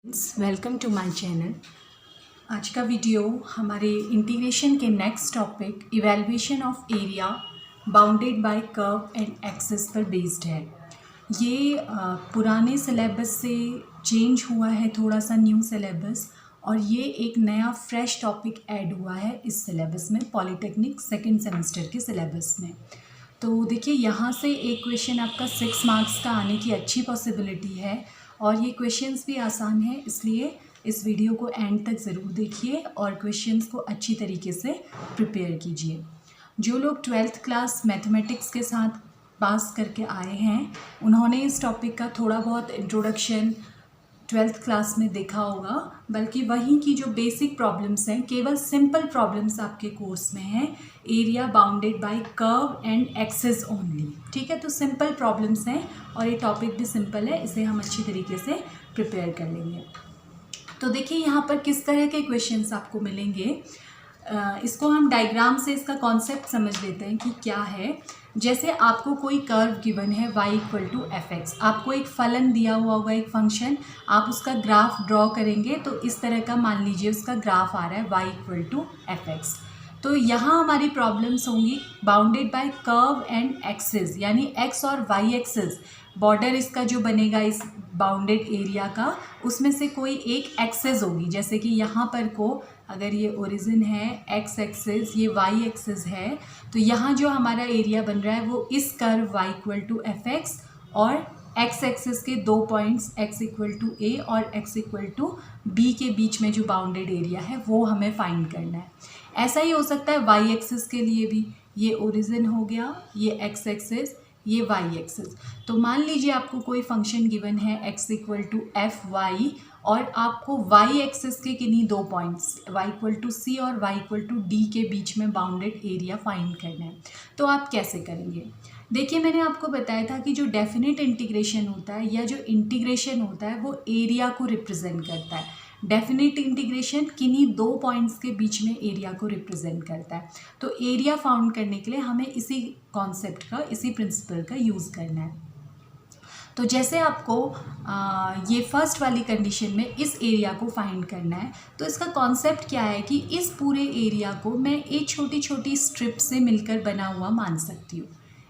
Welcome to my channel. आज का video हमारे इंटीग्रेशन के next topic evaluation of area bounded by curve and axis पर based है। ये पुराने सिलेबस से चेंज हुआ है, थोड़ा सा न्यू सिलेबस, और ये एक नया फ्रेश टॉपिक ऐड हुआ है इस सिलेबस में, पॉलीटेक्निक सेकेंड सेमेस्टर के सिलेबस में। तो देखिए, यहाँ से एक क्वेश्चन आपका 6 मार्क्स का आने की अच्छी पॉसिबिलिटी है और ये क्वेश्चंस भी आसान है, इसलिए इस वीडियो को एंड तक ज़रूर देखिए और क्वेश्चंस को अच्छी तरीके से प्रिपेयर कीजिए। जो लोग 12th क्लास मैथमेटिक्स के साथ पास करके आए हैं उन्होंने इस टॉपिक का थोड़ा बहुत इंट्रोडक्शन 12th क्लास में देखा होगा, बल्कि वहीं की जो बेसिक प्रॉब्लम्स हैं, केवल सिंपल प्रॉब्लम्स आपके कोर्स में हैं, area bounded by curve and axis only. ठीक है, तो सिंपल प्रॉब्लम्स हैं और ये टॉपिक भी सिंपल है, इसे हम अच्छी तरीके से प्रिपेयर कर लेंगे। तो देखिए, यहाँ पर किस तरह के क्वेश्चंस आपको मिलेंगे, इसको हम डायग्राम से इसका कॉन्सेप्ट समझ लेते हैं कि क्या है। जैसे आपको कोई कर्व गिवन है y = fx, आपको एक फलन दिया हुआ होगा, एक फंक्शन, आप उसका ग्राफ ड्रॉ करेंगे तो इस तरह का मान लीजिए उसका ग्राफ आ रहा है y = fx। तो यहाँ हमारी प्रॉब्लम्स होंगी bounded by curve and axis, यानी x और y एक्सिस, बॉर्डर इसका जो बनेगा इस बाउंडेड एरिया का, उसमें से कोई एक एक्सिस होगी। जैसे कि यहाँ पर को अगर ये ओरिजिन है x एक्सिस, ये y एक्सिस है, तो यहाँ जो हमारा एरिया बन रहा है वो इस कर्व y = fx और x एक्सिस के दो पॉइंट्स x = a और x = b के बीच में जो बाउंडेड एरिया है वो हमें फाइंड करना है। ऐसा ही हो सकता है y एक्सिस के लिए भी, ये ओरिजिन हो गया, ये x एक्सिस, ये y एक्सिस। तो मान लीजिए आपको कोई फंक्शन गिवन है x = fy और आपको y एक्सिस के किन्हीं दो पॉइंट्स y = c और y = d के बीच में बाउंडेड एरिया फाइंड करना है। तो आप कैसे करेंगे? देखिए, मैंने आपको बताया था कि जो डेफिनेट इंटीग्रेशन होता है या जो इंटीग्रेशन होता है वो एरिया को रिप्रेजेंट करता है। डेफिनेट इंटीग्रेशन किन्हीं दो पॉइंट्स के बीच में एरिया को रिप्रेजेंट करता है। तो एरिया फाउंड करने के लिए हमें इसी कॉन्सेप्ट का, इसी प्रिंसिपल का यूज़ करना है। तो जैसे आपको ये फर्स्ट वाली कंडीशन में इस एरिया को फाइंड करना है, तो इसका कॉन्सेप्ट क्या है कि इस पूरे एरिया को मैं एक छोटी छोटी स्ट्रिप से मिलकर बना हुआ मान सकती हूँ।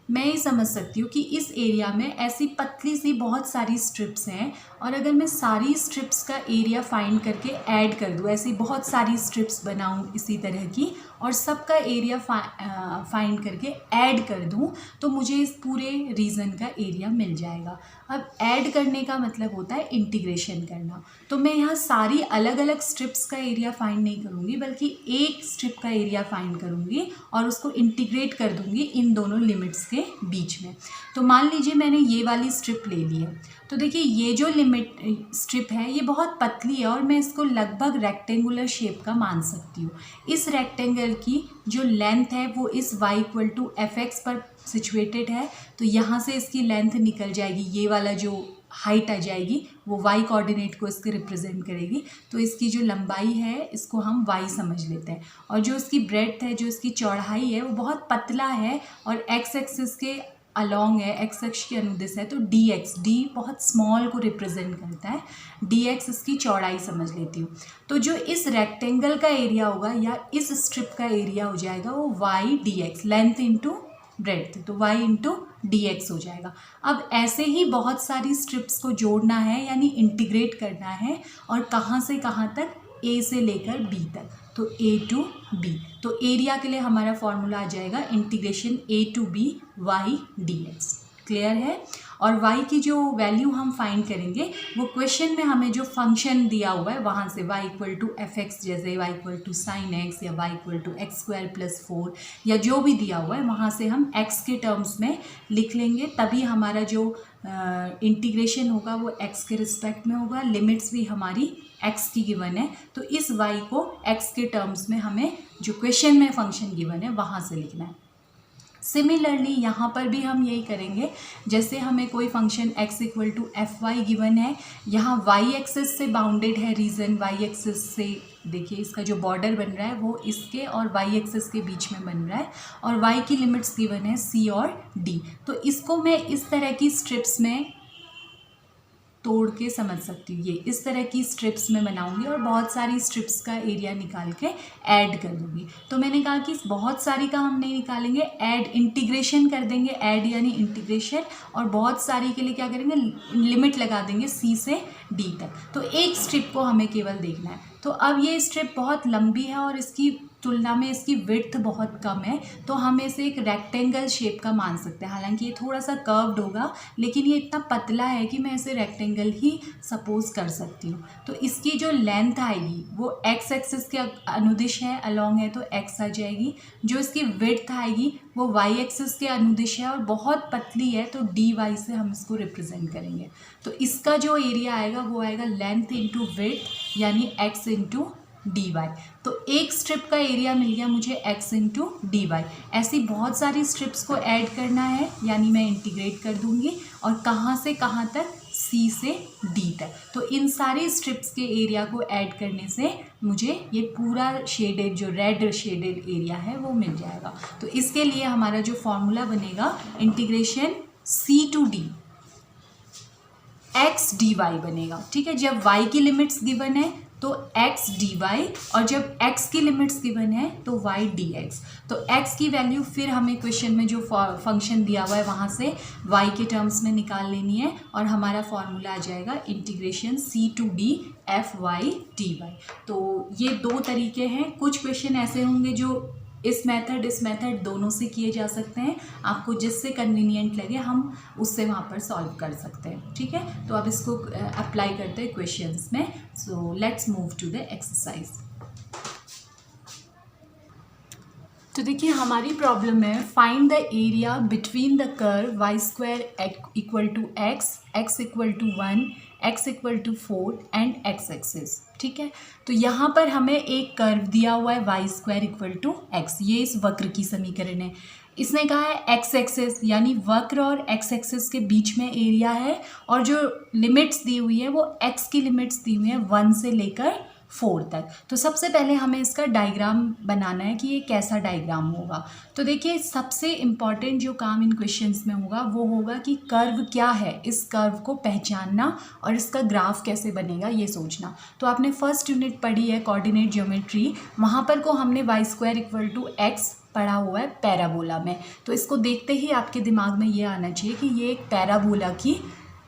मैं ये समझ सकती हूँ कि इस एरिया में ऐसी पतली सी बहुत सारी स्ट्रिप्स हैं और अगर मैं सारी स्ट्रिप्स का एरिया फाइंड करके ऐड कर दूँ, ऐसी बहुत सारी स्ट्रिप्स बनाऊँ इसी तरह की और सबका एरिया फाइंड करके ऐड कर दूँ, तो मुझे इस पूरे रीजन का एरिया मिल जाएगा। अब ऐड करने का मतलब होता है इंटीग्रेशन करना। तो मैं यहाँ सारी अलग अलग स्ट्रिप्स का एरिया फाइंड नहीं करूँगी, बल्कि एक स्ट्रिप का एरिया फाइंड करूँगी और उसको इंटीग्रेट कर दूँगी इन दोनों लिमिट्स के बीच में। तो मान लीजिए मैंने ये वाली स्ट्रिप ले ली है, तो देखिए ये जो लिमिट स्ट्रिप है ये बहुत पतली है और मैं इसको लगभग रेक्टेंगुलर शेप का मान सकती हूँ। इस रेक्टेंगल की जो लेंथ है वो इस y = fx पर सिचुएटेड है, तो यहाँ से इसकी लेंथ निकल जाएगी, ये वाला जो हाइट आ जाएगी वो y कोऑर्डिनेट को इसके रिप्रेजेंट करेगी। तो इसकी जो लंबाई है इसको हम y समझ लेते हैं और जो इसकी ब्रेड्थ है, जो इसकी चौड़ाई है वो बहुत पतला है और x एक्सिस के अलॉन्ग है, x अक्ष के अनुदिश है, तो d बहुत स्मॉल को रिप्रेजेंट करता है, dx इसकी चौड़ाई समझ लेती हूँ। तो जो इस रेक्टेंगल का एरिया होगा या इस स्ट्रिप का एरिया हो जाएगा वो y dx, length into breadth, तो y इंटू dx हो जाएगा। अब ऐसे ही बहुत सारी स्ट्रिप्स को जोड़ना है, यानी इंटीग्रेट करना है, और कहाँ से कहाँ तक, a से लेकर b तक, तो a to b। तो एरिया के लिए हमारा फॉर्मूला आ जाएगा integration a to b y dx। Clear है? और y की जो वैल्यू हम फाइंड करेंगे वो क्वेश्चन में हमें जो फंक्शन दिया हुआ है वहाँ से y = fx, जैसे y = sin x या y = x² + 4 या जो भी दिया हुआ है वहाँ से हम x के टर्म्स में लिख लेंगे, तभी हमारा जो इंटीग्रेशन होगा वो x के रिस्पेक्ट में होगा। लिमिट्स भी हमारी x की गिवन है, तो इस y को x के टर्म्स में हमें जो क्वेश्चन में फंक्शन गिवन है वहाँ से लिखना है। सिमिलरली यहाँ पर भी हम यही करेंगे। जैसे हमें कोई फंक्शन x = fy गिवन है, यहाँ y एक्सिस से बाउंडेड है रीजन, y एक्सिस से देखिए इसका जो बॉर्डर बन रहा है वो इसके और y एक्सिस के बीच में बन रहा है और y की लिमिट्स गिवन है c और d। तो इसको मैं इस तरह की स्ट्रिप्स में तोड़ के समझ सकती हूँ। ये इस तरह की स्ट्रिप्स में बनाऊंगी और बहुत सारी स्ट्रिप्स का एरिया निकाल के ऐड कर दूंगी। तो मैंने कहा कि बहुत सारी का हम नहीं निकालेंगे, ऐड इंटीग्रेशन कर देंगे, ऐड यानी इंटीग्रेशन, और बहुत सारी के लिए क्या करेंगे, लिमिट लगा देंगे सी से डी तक। तो एक स्ट्रिप को हमें केवल देखना है। तो अब ये स्ट्रिप बहुत लंबी है और इसकी तुलना में इसकी विड्थ बहुत कम है, तो हम इसे एक रेक्टेंगल शेप का मान सकते हैं। हालांकि ये थोड़ा सा कर्व्ड होगा, लेकिन ये इतना पतला है कि मैं इसे रेक्टेंगल ही सपोज कर सकती हूँ। तो इसकी जो लेंथ आएगी वो एक्स एक्सिस के अनुदिश है, अलोंग है तो एक्स आ जाएगी। जो इसकी विड्थ आएगी वो वाई एक्सिस के अनुदिश है और बहुत पतली है, तो डी वाई से हम इसको रिप्रेजेंट करेंगे। तो इसका जो एरिया आएगा वो आएगा लेंथ इंटू विड्थ यानी एक्स इंटू डी वाई। तो एक स्ट्रिप का एरिया मिल गया मुझे एक्स इंटू डी वाई। ऐसी बहुत सारी स्ट्रिप्स को ऐड करना है, यानी मैं इंटीग्रेट कर दूंगी, और कहाँ से कहाँ तक, सी से डी तक। तो इन सारी स्ट्रिप्स के एरिया को ऐड करने से मुझे ये पूरा शेडेड, जो रेड शेडेड एरिया है वो मिल जाएगा। तो इसके लिए हमारा जो फॉर्मूला बनेगा, integration c to d x d y बनेगा। ठीक है, जब वाई की लिमिट्स गिवन है तो x dy, और जब x की लिमिट्स गिवन है तो y dx। तो x की वैल्यू फिर हमें क्वेश्चन में जो फंक्शन दिया हुआ है वहाँ से y के टर्म्स में निकाल लेनी है, और हमारा फॉर्मूला आ जाएगा integration c to d f y dy। तो ये दो तरीके हैं। कुछ क्वेश्चन ऐसे होंगे जो इस मेथड दोनों से किए जा सकते हैं। आपको जिससे कन्वीनियंट लगे हम उससे वहाँ पर सॉल्व कर सकते हैं। ठीक है, तो अब इसको अप्लाई करते हैं क्वेश्चंस में। So let's move to the exercise. तो देखिए हमारी प्रॉब्लम है, find the area between the curve y square equal to x, x equal to 1, x equal to 4 and x axis. ठीक है, तो यहाँ पर हमें एक कर्व दिया हुआ है y square equal to x, ये इस वक्र की समीकरण है। इसने कहा है एक्स एक्सिस, यानी वक्र और एक्स एक्सिस के बीच में एरिया है, और जो लिमिट्स दी हुई है वो एक्स की लिमिट्स दी हुई है 1 से लेकर 4 तक। तो सबसे पहले हमें इसका डायग्राम बनाना है कि ये कैसा डायग्राम होगा। तो देखिए सबसे इम्पॉर्टेंट जो काम इन क्वेश्चंस में होगा वो होगा कि कर्व क्या है, इस कर्व को पहचानना और इसका ग्राफ कैसे बनेगा ये सोचना। तो आपने फर्स्ट यूनिट पढ़ी है कोऑर्डिनेट ज्योमेट्री, वहाँ पर को हमने y square equal to x पढ़ा हुआ है पैराबोला में। तो इसको देखते ही आपके दिमाग में ये आना चाहिए कि ये एक पैराबोला की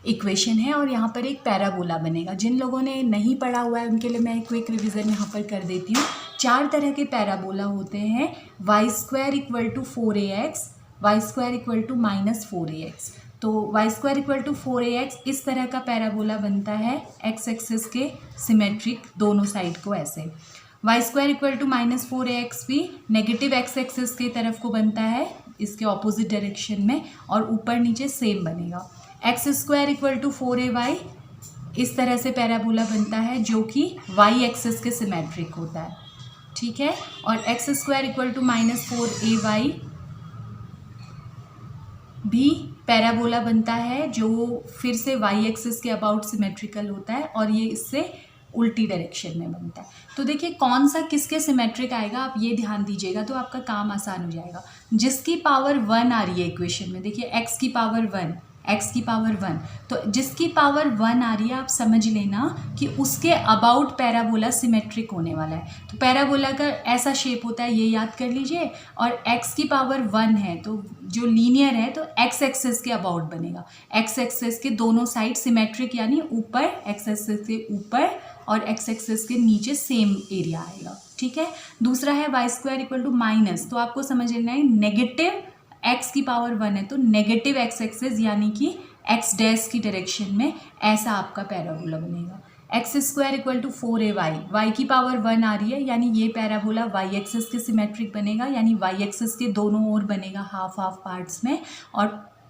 इक्वेशन है और यहाँ पर एक पैराबोला बनेगा। जिन लोगों ने नहीं पढ़ा हुआ है उनके लिए मैं एक क्विक रिवीजन यहाँ पर कर देती हूँ। 4 तरह के पैराबोला होते हैं, y square equal to 4ax, y square equal to -4ax। तो y square equal to 4ax इस तरह का पैराबोला बनता है, एक्स एक्सिस के सिमेट्रिक दोनों साइड को ऐसे। Y square equal to -4ax भी नेगेटिव एक्स एक्सिस की तरफ को बनता है, इसके ऑपोजिट डायरेक्शन में, और ऊपर नीचे सेम बनेगा। X square equal to 4ay इस तरह से पैराबोला बनता है जो कि वाई एक्सिस के सिमेट्रिक होता है। ठीक है, और x square equal to -4ay भी पैराबोला बनता है जो फिर से वाई एक्सिस के अबाउट सिमेट्रिकल होता है, और ये इससे उल्टी डायरेक्शन में बनता है। तो देखिए कौन सा किसके सिमेट्रिक आएगा आप ये ध्यान दीजिएगा, तो आपका काम आसान हो जाएगा। जिसकी पावर 1 आ रही है इक्वेशन में, देखिए एक्स की पावर 1, एक्स की पावर 1, तो जिसकी पावर 1 आ रही है आप समझ लेना कि उसके अबाउट पैराबोला सिमेट्रिक होने वाला है। तो पैराबोला का ऐसा शेप होता है, ये याद कर लीजिए। और एक्स की पावर 1 है तो जो लीनियर है तो एक्स एक्सिस के अबाउट बनेगा। एक्स एक्सिस के दोनों साइड सिमेट्रिक, यानी ऊपर एक्स एक्सिस के ऊपर और एक्स एक्सिस के नीचे सेम एरिया आएगा। ठीक है, दूसरा है y square equal to minus, तो आपको समझ लेना है नेगेटिव एक्स की पावर 1 है तो नेगेटिव एक्स एक्सिस यानी कि एक्स डैश की डायरेक्शन में ऐसा आपका पैराबोला बनेगा। X square equal to 4ay, y की पावर 1 आ रही है यानी ये पैराबोला वाई एक्सिस के सिमेट्रिक बनेगा, यानी वाई एक्सिस के दोनों ओर बनेगा हाफ हाफ पार्ट्स में, और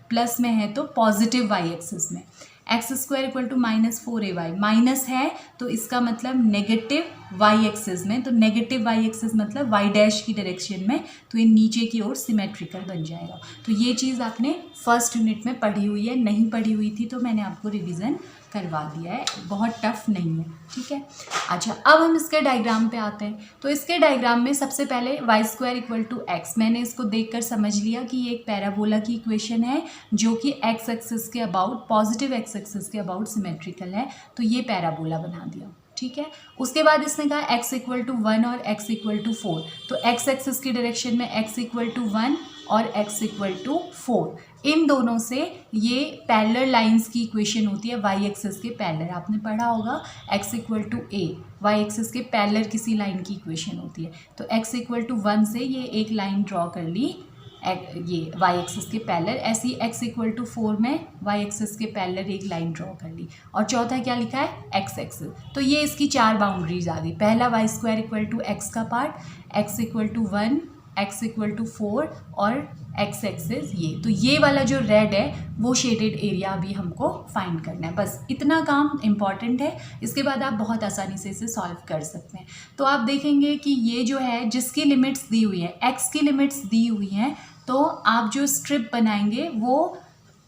प्लस में है तो पॉजिटिव वाई एक्सिस में। X square equal to -4ay, minus है तो इसका मतलब नेगेटिव वाई एक्सिस में, तो नेगेटिव वाई एक्सिस मतलब वाई डैश की डायरेक्शन में, तो ये नीचे की ओर सिमेट्रिकल बन जाएगा। तो ये चीज़ आपने फर्स्ट यूनिट में पढ़ी हुई है, नहीं पढ़ी हुई थी तो मैंने आपको रिवीजन करवा दिया है, बहुत टफ नहीं है। ठीक है, अच्छा अब हम इसके डायग्राम पे आते हैं। तो इसके डायग्राम में सबसे पहले y square equal to x, मैंने इसको देखकर समझ लिया कि ये एक पैराबोला की इक्वेशन है जो कि एक्स एक्सिस के about, positive x x axis के अबाउट सिमेट्रिकल है, तो ये पैराबोला बना दिया। ठीक है, उसके बाद इसने कहा x इक्वल टू 1 और x इक्वल टू 4, तो x एक्सिस की डायरेक्शन में x इक्वल टू 1 और x इक्वल टू 4, इन दोनों से ये पैरेलल लाइंस की इक्वेशन होती है y एक्सिस के पैरेलल। आपने पढ़ा होगा x equal to a, y axis के पैरेलल किसी लाइन की इक्वेशन होती है। तो x इक्वल टू 1 से ये एक लाइन ड्रॉ कर ली ये y एक्सिस के पैरेलल, ऐसी x इक्वल टू 4 में y एक्सिस के पैरेलल एक लाइन ड्रॉ कर ली, और चौथा क्या लिखा है x एक्सिस। तो ये इसकी 4 बाउंड्रीज आ गई। पहला y square equal to x का part, x equal to 1, x equal to 4 और x एक्सिस ये। तो ये वाला जो रेड है वो शेडेड एरिया अभी हमको फाइंड करना है। बस इतना काम इम्पॉर्टेंट है, इसके बाद आप बहुत आसानी से इसे सॉल्व कर सकते हैं। तो आप देखेंगे कि ये जो है जिसकी लिमिट्स दी हुई है, x की लिमिट्स दी हुई हैं, तो आप जो स्ट्रिप बनाएंगे वो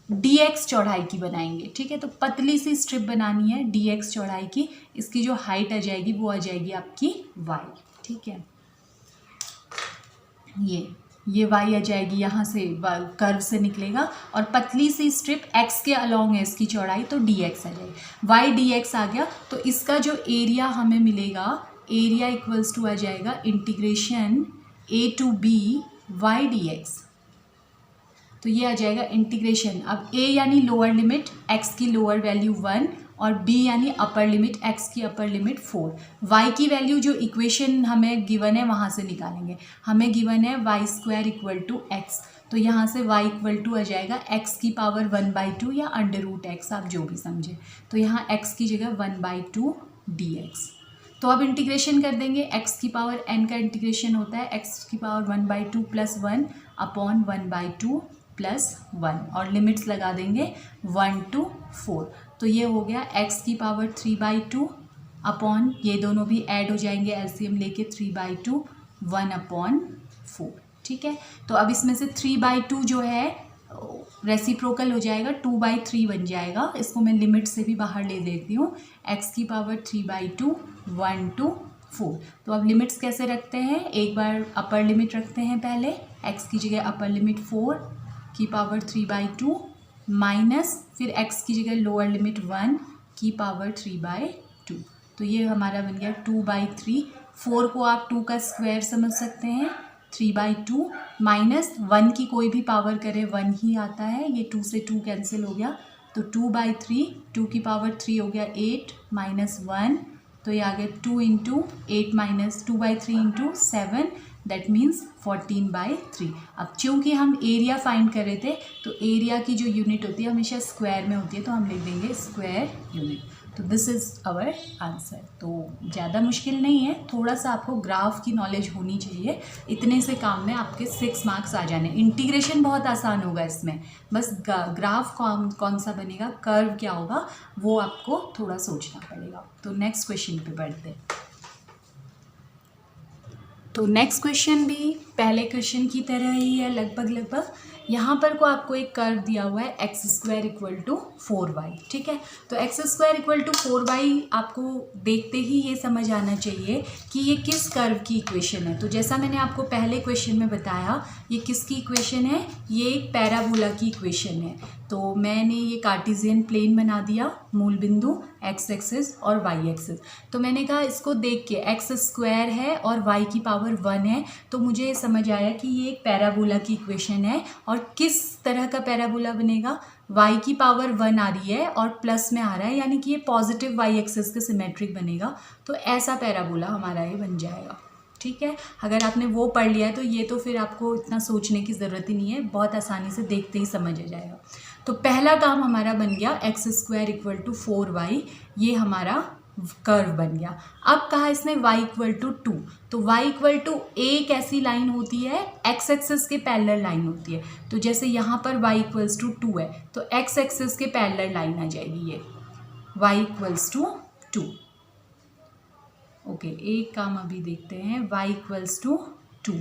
dx चौड़ाई की बनाएंगे। ठीक है, तो पतली सी स्ट्रिप बनानी है dx चौड़ाई की, इसकी जो हाइट आ जाएगी वो आ जाएगी आपकी y। ठीक है, ये y आ जाएगी, यहाँ से कर्व से निकलेगा, और पतली सी स्ट्रिप x के अलोंग है इसकी चौड़ाई, तो dx आ जाएगी। y dx आ गया, तो इसका जो एरिया हमें मिलेगा, एरिया इक्वल्स टू आ जाएगा integration a to b y dx। तो ये आ जाएगा इंटीग्रेशन, अब a यानी लोअर लिमिट, x की लोअर वैल्यू 1 और b यानी अपर लिमिट, x की अपर लिमिट 4। y की वैल्यू जो इक्वेशन हमें गिवन है वहाँ से निकालेंगे। हमें गिवन है y square equal to x, तो यहाँ से y इक्वल टू आ जाएगा x की पावर 1/2 या √x, आप जो भी समझे। तो यहाँ x की जगह 1/2 dx। तो अब इंटीग्रेशन कर देंगे, x की पावर n का इंटीग्रेशन होता है x की पावर 1/2 प्लस 1 अपॉन 1/2 प्लस 1, और लिमिट्स लगा देंगे 1 to 4। तो ये हो गया x की पावर 3/2 अपॉन, ये दोनों भी ऐड हो जाएंगे एलसीएम लेके, 3/2 1/4। ठीक है, तो अब इसमें से 3/2 जो है रेसिप्रोकल हो जाएगा, 2/3 बन जाएगा। इसको मैं लिमिट से भी बाहर ले लेती हूँ, x की पावर 3/2 1 to 4। तो अब लिमिट्स कैसे रखते हैं, एक बार अपर लिमिट रखते हैं पहले, x की जगह अपर लिमिट 4 की पावर 3/2 माइनस फिर x की जगह लोअर लिमिट 1 की पावर 3/2। तो ये हमारा बन गया 2/3। 4 को आप 2 का स्क्वायर समझ सकते हैं, 3/2 माइनस 1 की कोई भी पावर करें 1 ही आता है, ये 2 से 2 कैंसिल हो गया, तो 2/3, 2 की पावर 3 हो गया 8 माइनस 1, तो ये आ गया 2 into 8 minus 2/3 into 7, that means 14/3। अब चूँकि हम एरिया फाइंड कर रहे थे, तो एरिया की जो यूनिट होती है हमेशा स्क्वायर में होती है, तो हम लिख देंगे स्क्वायर यूनिट। तो दिस इज़ आवर आंसर। तो ज़्यादा मुश्किल नहीं है, थोड़ा सा आपको ग्राफ की नॉलेज होनी चाहिए, इतने से काम में आपके 6 मार्क्स आ जाने। इंटीग्रेशन बहुत आसान होगा इसमें, बस ग्राफ कौन सा बनेगा, कर्व क्या होगा, वो आपको थोड़ा सोचना पड़ेगा। तो नेक्स्ट क्वेश्चन पे बढ़ते हैं। तो नेक्स्ट क्वेश्चन भी पहले क्वेश्चन की तरह ही है लगभग। यहाँ पर को आपको एक कर्व दिया हुआ है x square equal to 4y। ठीक है, तो x square equal to 4y आपको देखते ही ये समझ आना चाहिए कि ये किस कर्व की इक्वेशन है। तो जैसा मैंने आपको पहले क्वेश्चन में बताया, ये किसकी इक्वेशन है, ये एक पैराबोला की इक्वेशन है। तो मैंने ये कार्टेशियन प्लेन बना दिया, मूल बिंदु x एक्सिस और y एक्सिस। तो मैंने कहा इसको देख के x स्क्वायर है और y की पावर 1 है, तो मुझे ये समझ आया कि ये एक पैराबोला की इक्वेशन है। और किस तरह का पैराबोला बनेगा, y की पावर 1 आ रही है और प्लस में आ रहा है, यानी कि ये पॉजिटिव y एक्सिस के सिमेट्रिक बनेगा। तो ऐसा पैराबोला हमारा ये बन जाएगा। ठीक है, अगर आपने वो पढ़ लिया है तो ये तो फिर आपको इतना सोचने की ज़रूरत ही नहीं है, बहुत आसानी से देखते ही समझ आ जाएगा। तो पहला काम हमारा बन गया x square equal to 4y, ये हमारा कर्व बन गया। अब कहा इसने y इक्वल टू 2, तो y इक्वल टू एक ऐसी लाइन होती है, x एक्सिस के पैरेलल लाइन होती है। तो जैसे यहाँ पर y इक्वल्स टू 2 है, तो x एक्सिस के पैरेलल लाइन आ जाएगी ये y इक्वल्स टू 2। ओके, एक काम अभी देखते हैं, y इक्वल्स टू 2।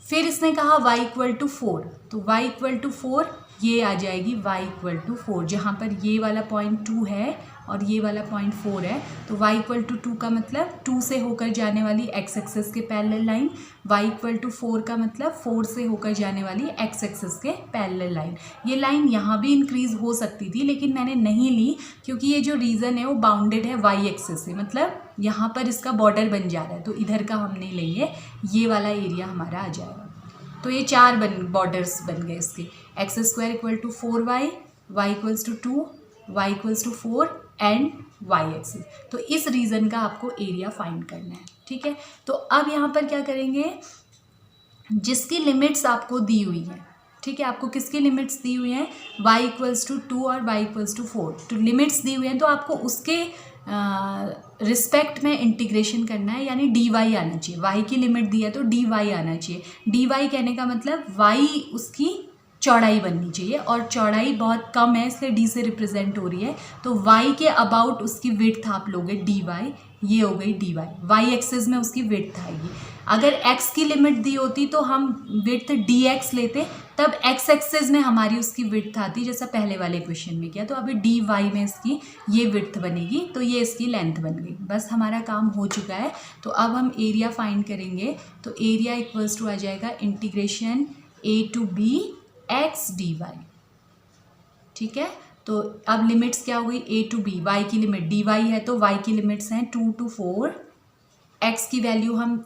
फिर इसने कहा y इक्वल टू 4, तो y इक्वल टू 4 ये आ जाएगी y इक्वल टू 4, जहाँ पर ये वाला पॉइंट 2 है और ये वाला पॉइंट 4 है, तो y इक्वल टू 2 का मतलब 2 से होकर जाने वाली x एक्सिस के parallel line, y equal to 4 का मतलब 4 से होकर जाने वाली x एक्सिस के पैरेलल लाइन। ये लाइन यहाँ भी इंक्रीज़ हो सकती थी लेकिन मैंने नहीं ली क्योंकि ये जो रीज़न है वो बाउंडेड है y एक्सिस से, मतलब यहाँ पर इसका बॉर्डर बन जा रहा है, तो इधर का हम नहीं लेंगे, ये वाला एरिया हमारा आ जाएगा। तो ये 4 बॉर्डर्स बन गए इसके, x square equal to 4y, y equals to 2, y equals to 4 and y axis. तो इस रीजन का आपको एरिया फाइंड करना है, ठीक है। तो अब यहाँ पर क्या करेंगे, जिसकी लिमिट्स आपको दी हुई है, ठीक है, आपको किसकी लिमिट्स दी हुई हैं, y इक्वल्स टू 2 और y इक्वल्स टू 4, तो लिमिट्स दी हुई हैं तो आपको उसके रिस्पेक्ट में इंटीग्रेशन करना है, यानी dy आना चाहिए। y की लिमिट दी है तो dy आना चाहिए। dy कहने का मतलब y उसकी चौड़ाई बननी चाहिए और चौड़ाई बहुत कम है इसलिए d से रिप्रेजेंट हो रही है, तो y के अबाउट उसकी विड्थ आप लोगे dy, ये हो गई dy, y एक्सिस में उसकी विड्थ आएगी। अगर x की लिमिट दी होती तो हम विड्थ dx लेते, तब x एक्सिस में हमारी उसकी विड्थ आती जैसा पहले वाले क्वेश्चन में किया, तो अभी dy में इसकी ये विड्थ बनेगी, तो ये इसकी लेंथ बन गई। बस हमारा काम हो चुका है। तो अब हम एरिया फाइंड करेंगे, तो एरिया इक्वल्स टू आ जाएगा integration a to b x dy, ठीक है। तो अब लिमिट्स क्या हो गई, a टू b, y की लिमिट dy है तो y की लिमिट्स हैं 2 to 4, x की वैल्यू हम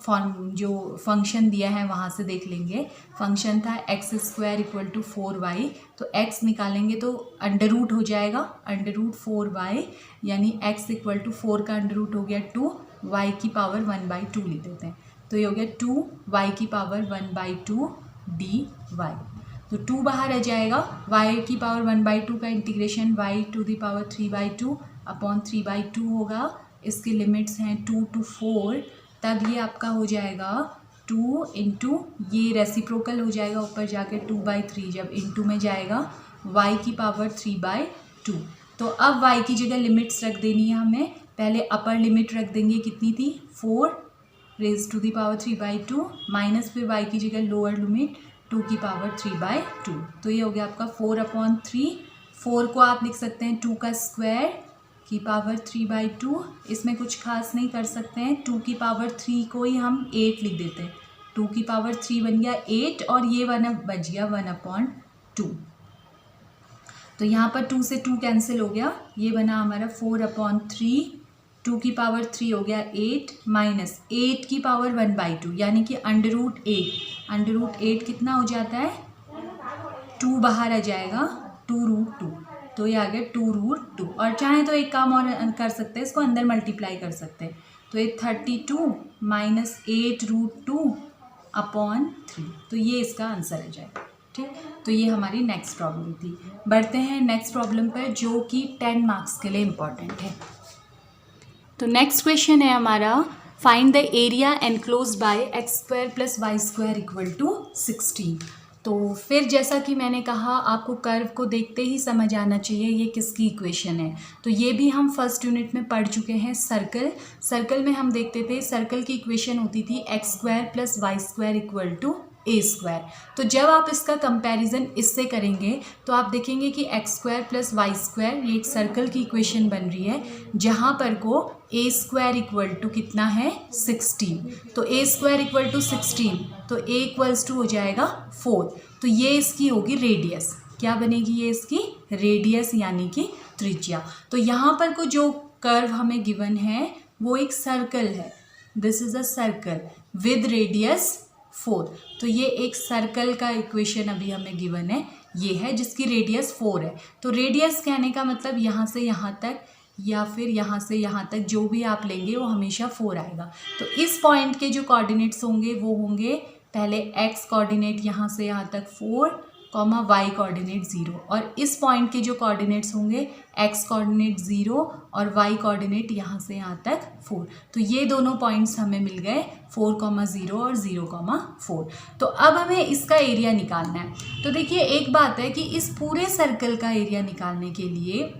जो फंक्शन दिया है वहाँ से देख लेंगे। फंक्शन था x square equal to 4y, तो x निकालेंगे तो अंडर रूट हो जाएगा, अंडर रूट 4y, यानी x इक्वल टू 4 का अंडर रूट हो गया 2, y की पावर 1/2 लिख देते हैं, तो ये हो गया 2y की पावर 1/2 dy। तो 2 बाहर आ जाएगा, y की पावर 1/2 का integration y to the power 3/2 upon 3/2 होगा। इसकी लिमिट्स हैं 2 to 4, तब ये आपका हो जाएगा 2 इंटू ये रेसिप्रोकल हो जाएगा ऊपर जाके 2/3, जब इंटू में जाएगा y की पावर 3/2। तो अब y की जगह लिमिट्स रख देनी है हमें, पहले अपर लिमिट रख देंगे, कितनी थी 4 raise to the power 3/2 minus फिर y की जगह लोअर लिमिट 2 की पावर 3/2, तो ये हो गया आपका 4/3। 4 को आप लिख सकते हैं 2 का स्क्वायर की पावर 3/2, इसमें कुछ खास नहीं कर सकते हैं, 2 की पावर 3 को ही हम 8 लिख देते हैं, 2 की पावर 3 बन गया 8 और ये 1 बच गया 1/2। तो यहाँ पर 2 से 2 कैंसिल हो गया, ये बना हमारा 4/3, 2 की पावर 3 हो गया 8 माइनस 8 की पावर 1/2, यानी कि अंडर रूट 8 कितना हो जाता है 2 बाहर आ जाएगा 2√2, तो ये आ गया 2√2। और चाहे तो एक काम और कर सकते हैं, इसको अंदर मल्टीप्लाई कर सकते हैं, तो ये 32 माइनस 8√2 अपॉन 3, तो ये इसका आंसर आ जाएगा, ठीक। तो ये हमारी नेक्स्ट प्रॉब्लम थी। बढ़ते हैं नेक्स्ट प्रॉब्लम पर जो कि 10 मार्क्स के लिए इम्पॉर्टेंट है। तो नेक्स्ट क्वेश्चन है हमारा, find the area enclosed bye x² + y² = 16। तो फिर जैसा कि मैंने कहा आपको कर्व को देखते ही समझ आना चाहिए ये किसकी इक्वेशन है। तो ये भी हम फर्स्ट यूनिट में पढ़ चुके हैं। सर्कल में हम देखते थे, सर्कल की इक्वेशन होती थी x² + y² = a²। तो जब आप इसका कंपैरिजन इससे करेंगे तो आप देखेंगे कि x² + y² ये एक सर्कल की इक्वेशन बन रही है, जहाँ पर को a² = कितना है 16, तो a² = 16, तो a इक्वल्स टू हो जाएगा 4, तो ये इसकी होगी रेडियस, क्या बनेगी ये इसकी रेडियस यानी कि त्रिज्या। तो यहाँ पर को जो कर्व हमें गिवन है वो एक सर्कल है, this is a circle with radius 4, तो ये एक सर्कल का इक्वेशन अभी हमें गिवन है, ये है जिसकी रेडियस 4 है। तो रेडियस कहने का मतलब यहाँ से यहाँ तक या फिर यहाँ से यहाँ तक जो भी आप लेंगे वो हमेशा 4 आएगा। तो इस पॉइंट के जो कोऑर्डिनेट्स होंगे वो होंगे पहले x कोऑर्डिनेट यहाँ से यहाँ तक 4, y कोऑर्डिनेट 0, और इस पॉइंट के जो कोऑर्डिनेट्स होंगे x कोऑर्डिनेट 0 और y कोऑर्डिनेट यहाँ से यहाँ तक 4। तो ये दोनों पॉइंट्स हमें मिल गए 4, 0 और 0, 4। तो अब हमें इसका एरिया निकालना है। तो देखिए एक बात है कि इस पूरे सर्कल का एरिया निकालने के लिए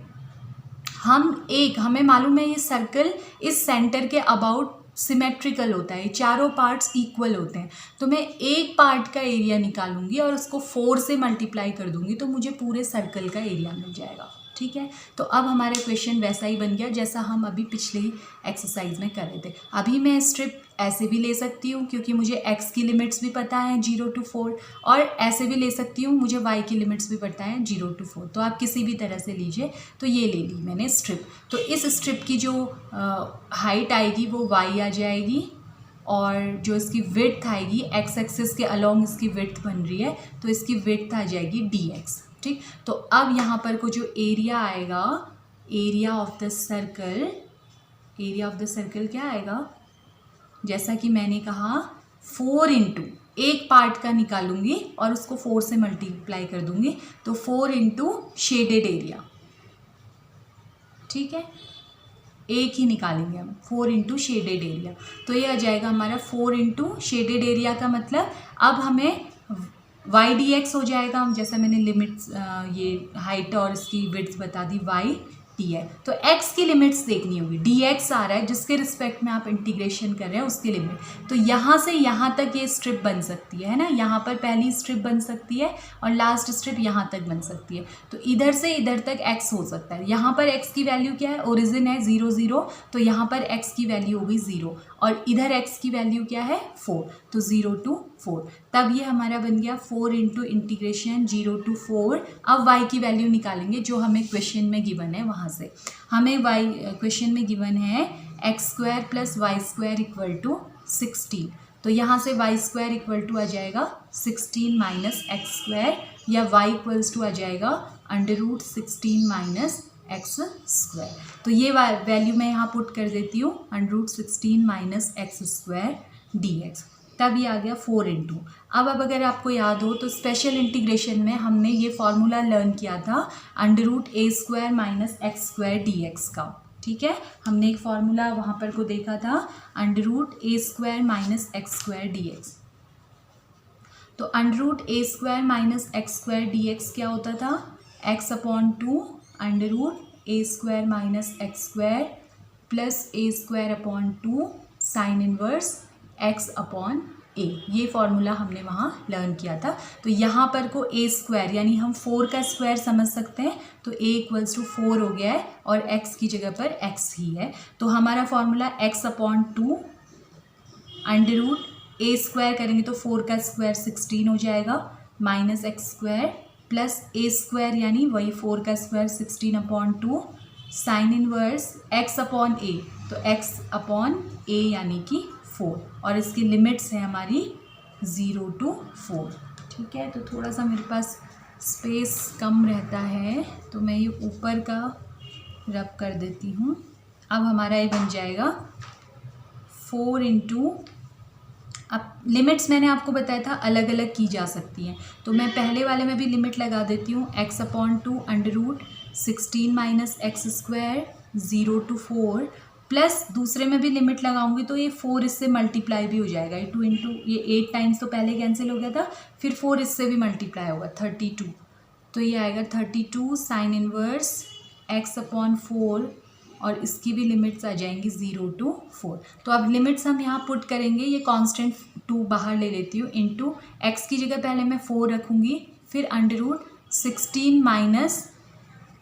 हमें मालूम है ये सर्कल इस सेंटर के अबाउट सिमेट्रिकल होता है, चारों पार्ट्स इक्वल होते हैं। तो मैं एक पार्ट का एरिया निकालूंगी और उसको 4 से मल्टीप्लाई कर दूंगी तो मुझे पूरे सर्कल का एरिया मिल जाएगा। ठीक है, तो अब हमारा क्वेश्चन वैसा ही बन गया जैसा हम अभी पिछले एक्सरसाइज में कर रहे थे। अभी मैं स्ट्रिप ऐसे भी ले सकती हूँ क्योंकि मुझे एक्स की लिमिट्स भी पता है 0 to 4, और ऐसे भी ले सकती हूँ, मुझे वाई की लिमिट्स भी पता है 0 to 4। तो आप किसी भी तरह से लीजिए। तो ये ले ली मैंने स्ट्रिप। तो इस स्ट्रिप की जो हाइट आएगी वो वाई आ जाएगी, और जो इसकी विड्थ आएगी, एक्स एक्सिस के अलॉन्ग इसकी विड्थ बन रही है तो इसकी विड्थ आ जाएगी dx। ठीक, तो अब यहाँ पर को जो एरिया आएगा, area of the circle, area of the circle क्या आएगा, जैसा कि मैंने कहा 4 इंटू एक पार्ट का निकालूंगी और उसको 4 से मल्टीप्लाई कर दूंगी तो 4 इंटू शेडेड एरिया। ठीक है, एक ही निकालेंगे हम, 4 इंटू शेडेड एरिया। तो ये आ जाएगा हमारा 4 इंटू शेडेड एरिया का मतलब अब हमें वाई डी एक्स हो जाएगा। हम जैसा मैंने लिमिट्स ये हाइट और इसकी विड्थ बता दी, वाई डी है, तो एक्स की लिमिट्स देखनी होगी। डी एक्स आ रहा है जिसके रिस्पेक्ट में आप इंटीग्रेशन कर रहे हैं उसकी लिमिट। तो यहाँ से यहाँ तक ये स्ट्रिप बन सकती है ना, यहाँ पर पहली स्ट्रिप बन सकती है और लास्ट स्ट्रिप यहाँ तक बन सकती है। तो इधर से इधर तक एक्स हो सकता है। यहाँ पर एक्स की वैल्यू क्या है, ओरिजिन है 0 0, तो यहाँ पर एक्स की वैल्यू हो गई 0, और इधर एक्स की वैल्यू क्या है 4, तो 0 to 4। तब ये हमारा बन गया 4 इंटू इंटीग्रेशन 0 to 4। अब y की वैल्यू निकालेंगे जो हमें क्वेश्चन में गिवन है। वहाँ से हमें y क्वेश्चन में गिवन है x² + y² = 16। तो यहाँ से y² = आ जाएगा 16 - x², या y = आ जाएगा √16 - x²। तो ये वैल्यू मैं यहाँ पुट कर देती हूँ, √16 - x² dx। तब ये आ गया 4 इंटू। अब अगर आपको याद हो तो स्पेशल इंटीग्रेशन में हमने ये फार्मूला लर्न किया था √a² - x² dx का। ठीक है, हमने एक फार्मूला वहाँ पर को देखा था √a² - x² dx। तो √a² - x² dx क्या होता था, x/2 √a² - x² + a²/2 sin inverse x/a। ये फॉर्मूला हमने वहाँ लर्न किया था। तो यहाँ पर को a² यानी हम 4 का स्क्वायर समझ सकते हैं, तो a = 4 हो गया है और x की जगह पर x ही है। तो हमारा फॉर्मूला x/2 √a² करेंगे तो 4 का स्क्वायर 16 हो जाएगा, -x² + a² यानी वही 4 का स्क्वायर 16/2 sin इनवर्स x/a। तो x/a यानी कि 4, और इसकी लिमिट्स है हमारी 0 to 4। ठीक है, तो थोड़ा सा मेरे पास स्पेस कम रहता है तो मैं ये ऊपर का रब कर देती हूँ। अब हमारा ये बन जाएगा 4 इंटू, अब लिमिट्स मैंने आपको बताया था अलग अलग की जा सकती हैं, तो मैं पहले वाले में भी लिमिट लगा देती हूँ x/2 √16 - x² 0 to 4, प्लस दूसरे में भी लिमिट लगाऊंगी तो ये 4 इससे मल्टीप्लाई भी हो जाएगा, ये 2 इंटू ये 8 टाइम्स तो पहले कैंसिल हो गया था, फिर 4 इससे भी मल्टीप्लाई होगा 32। तो ये आएगा 32 sin इनवर्स x/4, और इसकी भी लिमिट्स आ जाएंगी 0 to 4। तो अब लिमिट्स हम यहाँ पुट करेंगे, ये कांस्टेंट 2 बाहर ले लेती हूँ, इंटू एक्स की जगह पहले मैं 4 रखूँगी, फिर √16 माइनस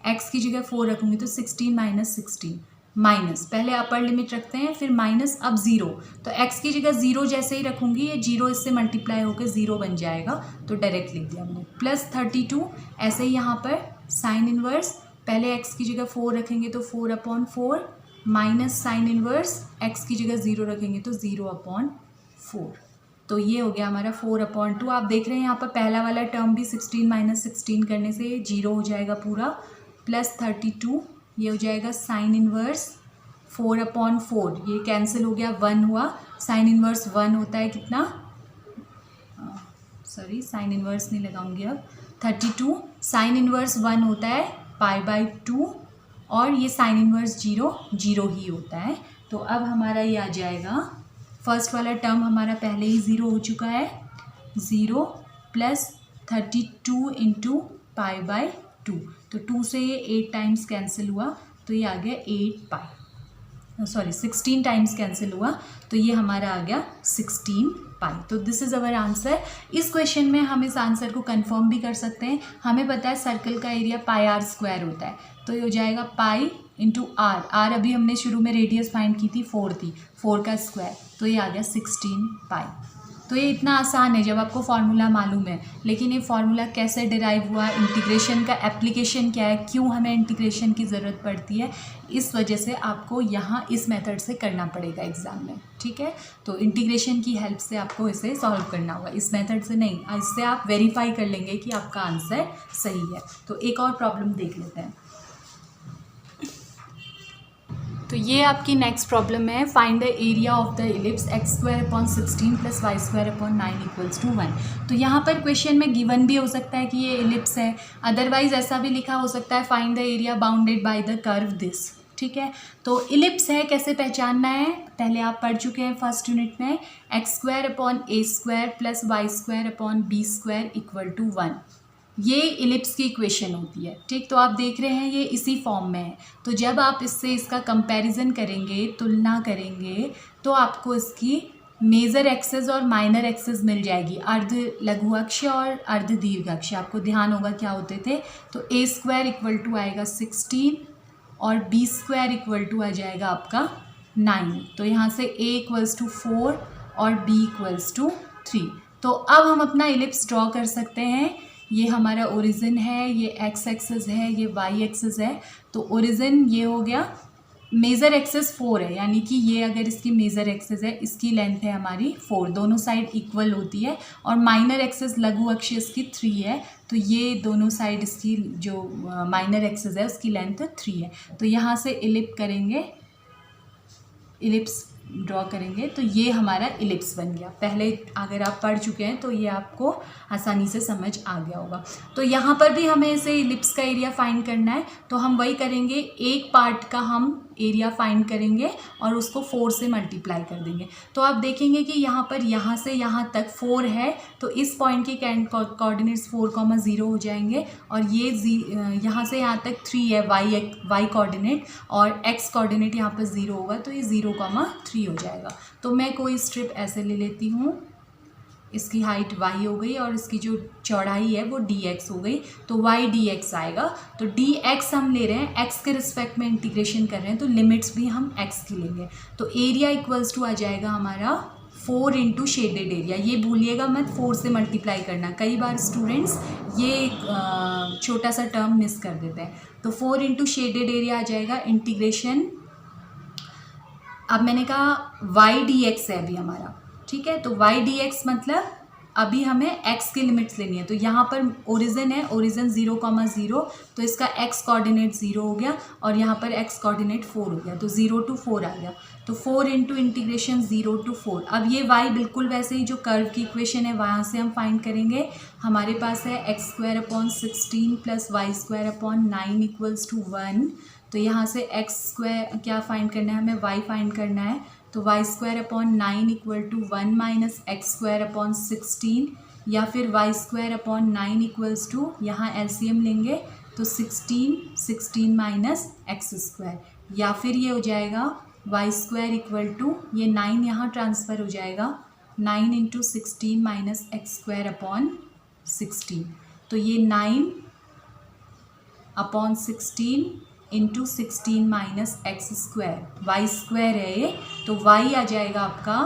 एक्स की जगह 4 रखूँगी तो 16 - 16 माइनस, पहले अपर लिमिट रखते हैं फिर माइनस, अब 0, तो x की जगह 0 जैसे ही रखूँगी ये 0 इससे मल्टीप्लाई होकर 0 बन जाएगा, तो डायरेक्ट लिख दिया हमने, +32। ऐसे ही यहाँ पर साइन इनवर्स, पहले x की जगह 4 रखेंगे तो 4/4 माइनस साइन इनवर्स x की जगह 0 रखेंगे तो 0/4। तो ये हो गया हमारा 4/2। आप देख रहे हैं यहाँ पर पहला वाला टर्म भी 16 - 16 करने से 0 हो जाएगा पूरा, +32 ये हो जाएगा साइन इनवर्स 4/4, ये कैंसिल हो गया, 1 हुआ, साइन इनवर्स 1 होता है कितना, सॉरी साइन इनवर्स नहीं लगाऊंगी अब, 32 साइन इनवर्स 1 होता है π/2, और ये साइन इनवर्स 0 0 ही होता है। तो अब हमारा ये आ जाएगा, फर्स्ट वाला टर्म हमारा पहले ही 0 हो चुका है, 0 + 32 इंटू π/2, तो 2 से ये 8 टाइम्स कैंसिल हुआ तो ये आ गया 8π। सॉरी 16 टाइम्स कैंसिल हुआ, तो ये हमारा आ गया 16 पाई। तो दिस इज़ अवर आंसर। इस क्वेश्चन में हम इस आंसर को कंफर्म भी कर सकते हैं। हमें पता है सर्कल का एरिया पाई आर स्क्वायर होता है, तो ये हो जाएगा पाई इंटू आर। आर अभी हमने शुरू में रेडियस फाइंड की थी 4 थी, 4 का स्क्वायर, तो ये आ गया 16 पाई। तो ये इतना आसान है जब आपको फार्मूला मालूम है, लेकिन ये फार्मूला कैसे डिराइव हुआ, इंटीग्रेशन का एप्लीकेशन क्या है, क्यों हमें इंटीग्रेशन की ज़रूरत पड़ती है, इस वजह से आपको यहाँ इस मेथड से करना पड़ेगा एग्ज़ाम में, ठीक है। तो इंटीग्रेशन की हेल्प से आपको इसे सॉल्व करना होगा, इस मेथड से नहीं। इससे आप वेरीफाई कर लेंगे कि आपका आंसर सही है। तो एक और प्रॉब्लम देख लेते हैं। तो ये आपकी नेक्स्ट प्रॉब्लम है, find the area of the ellipse x square upon 16 plus y square upon 9 equals to 1। तो यहाँ पर क्वेश्चन में गिवन भी हो सकता है कि ये इलिप्स है, अदरवाइज ऐसा भी लिखा हो सकता है find the area bounded by the curve this, ठीक है। तो इलिप्स है, कैसे पहचानना है, पहले आप पढ़ चुके हैं फर्स्ट यूनिट में, x square upon a square plus y square upon b square equal to 1, ये इलिप्स की इक्वेशन होती है, ठीक। तो आप देख रहे हैं ये इसी फॉर्म में है। तो जब आप इससे इसका कंपैरिजन करेंगे, तुलना करेंगे, तो आपको इसकी मेजर एक्सेस और माइनर एक्सेस मिल जाएगी, अर्ध लघु अक्ष और अर्ध दीर्घ अक्ष। आपको ध्यान होगा क्या होते थे। तो ए स्क्वायर इक्वल टू आएगा 16 और बी स्क्वायर इक्वल टू आ जाएगा आपका 9। तो यहाँ से ए इक्वल्स टू 4 और बी इक्वल्स टू 3। तो अब हम अपना इलिप्स ड्रॉ कर सकते हैं। ये हमारा ओरिजिन है, ये एक्स एक्सिस है, ये वाई एक्सिस है। तो ओरिजिन ये हो गया, मेजर एक्सिस 4 है, यानी कि ये अगर इसकी मेजर एक्सिस है, इसकी लेंथ है हमारी 4, दोनों साइड इक्वल होती है। और माइनर एक्सिस लघु अक्ष इसकी 3 है, तो ये दोनों साइड इसकी जो माइनर एक्सिस है उसकी लेंथ 3 है। तो यहाँ से इलिप करेंगे, इलिप्स ड्रॉ करेंगे, तो ये हमारा इलिप्स बन गया। पहले अगर आप पढ़ चुके हैं तो ये आपको आसानी से समझ आ गया होगा। तो यहाँ पर भी हमें इसे इलिप्स का एरिया फाइंड करना है, तो हम वही करेंगे, एक पार्ट का हम एरिया फाइंड करेंगे और उसको 4 से मल्टीप्लाई कर देंगे। तो आप देखेंगे कि यहाँ पर यहाँ से यहाँ तक 4 है, तो इस पॉइंट के कोऑर्डिनेट्स 4,0 हो जाएंगे, और ये यहाँ से यहाँ तक 3 है वाई कोऑर्डिनेट, और एक्स कोऑर्डिनेट यहाँ पर 0 होगा, तो ये 0,3 हो जाएगा। तो मैं कोई स्ट्रिप ऐसे ले लेती हूँ, इसकी हाइट y हो गई और इसकी जो चौड़ाई है वो dx हो गई, तो y dx आएगा। तो dx हम ले रहे हैं, x के रिस्पेक्ट में इंटीग्रेशन कर रहे हैं, तो लिमिट्स भी हम x की लेंगे। तो एरिया इक्वल्स टू आ जाएगा हमारा 4 इंटू शेडेड एरिया। ये भूलिएगा मत 4 से मल्टीप्लाई करना, कई बार स्टूडेंट्स ये छोटा सा टर्म मिस कर देते हैं। तो 4 इंटू शेडेड एरिया आ जाएगा इंटीग्रेशन, अब मैंने कहा y dx है अभी हमारा, ठीक है। तो y dx मतलब अभी हमें x की लिमिट्स लेनी है। तो यहाँ पर ओरिजिन है, ओरिजिन 0,0, तो इसका x कोऑर्डिनेट 0 हो गया और यहाँ पर x कोऑर्डिनेट 4 हो गया, तो 0 to 4 आ गया। तो 4 इंटू इंटीग्रेशन 0 to 4। अब ये y बिल्कुल वैसे ही जो कर्व की इक्वेशन है वहाँ से हम फाइंड करेंगे। हमारे पास है x square upon 16 plus y square upon 9 equals to 1। तो यहाँ से एक्स स्क्वायर क्या फाइंड करना है हमें, y फाइंड करना है। तो y square upon 9 equal to 1 minus x square upon 16, या फिर y square upon 9 equals to, यहाँ एलसीएम लेंगे तो 16 माइनस एक्स स्क्वायर, या फिर ये हो जाएगा वाई स्क्वायर इक्वल टू, ये 9 यहाँ ट्रांसफ़र हो जाएगा, 9 into 16 minus x square upon 16। तो ये 9 upon 16 into 16 minus x square, y square है ये, तो वाई आ जाएगा आपका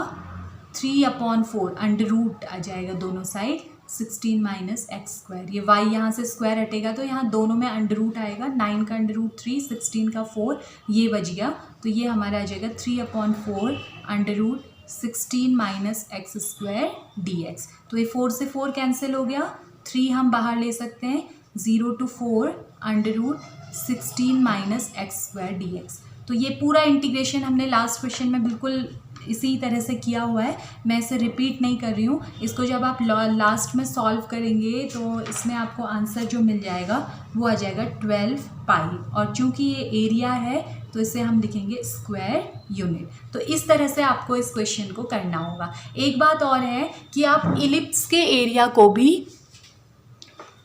3/4, अंडर रूट आ जाएगा दोनों साइड, 16 माइनस एक्स स्क्वायर। ये वाई यहाँ से स्क्वायर हटेगा तो यहाँ दोनों में अंडर रूट आएगा, 9 का अंडर रूट 3, 16 का 4, ये बच गया। तो ये हमारा आ जाएगा 3/4 under root 16 minus x square dx। तो ये 4 से 4 कैंसिल हो गया, 3 हम बाहर ले सकते हैं, 0 to 4 under root 16 minus x square dx। तो ये पूरा इंटीग्रेशन हमने लास्ट क्वेश्चन में बिल्कुल इसी तरह से किया हुआ है, मैं इसे रिपीट नहीं कर रही हूँ। इसको जब आप लास्ट में सॉल्व करेंगे तो इसमें आपको आंसर जो मिल जाएगा वो आ जाएगा 12 पाई, और चूंकि ये एरिया है तो इसे हम लिखेंगे स्क्वायर यूनिट। तो इस तरह से आपको इस क्वेश्चन को करना होगा। एक बात और है कि आप इलिप्स के एरिया को भी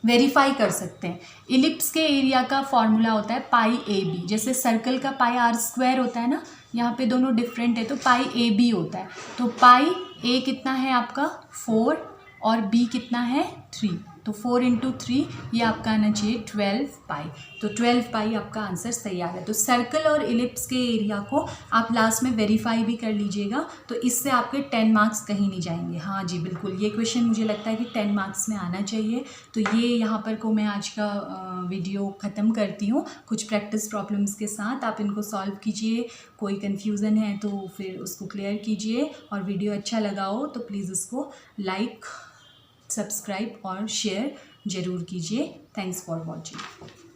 वेरीफाई कर सकते हैं। इलिप्स के एरिया का फॉर्मूला होता है पाई ए बी, जैसे सर्कल का पाई आर स्क्वायर होता है ना, यहाँ पे दोनों डिफरेंट है तो पाई ए बी होता है। तो पाई ए कितना है आपका 4 और बी कितना है 3, तो 4 × 3 ये आपका आना चाहिए 12 पाई। तो 12 पाई आपका आंसर तैयार है। तो सर्कल और इलिप्स के एरिया को आप लास्ट में वेरीफाई भी कर लीजिएगा, तो इससे आपके 10 मार्क्स कहीं नहीं जाएंगे। हाँ जी बिल्कुल, ये क्वेश्चन मुझे लगता है कि 10 मार्क्स में आना चाहिए। तो ये यहाँ पर को मैं आज का वीडियो ख़त्म करती हूँ कुछ प्रैक्टिस प्रॉब्लम्स के साथ। आप इनको सॉल्व कीजिए, कोई कन्फ्यूज़न है तो फिर उसको क्लियर कीजिए, और वीडियो अच्छा लगा हो तो प्लीज़ उसको लाइक, सब्सक्राइब और शेयर ज़रूर कीजिए। Thanks for watching.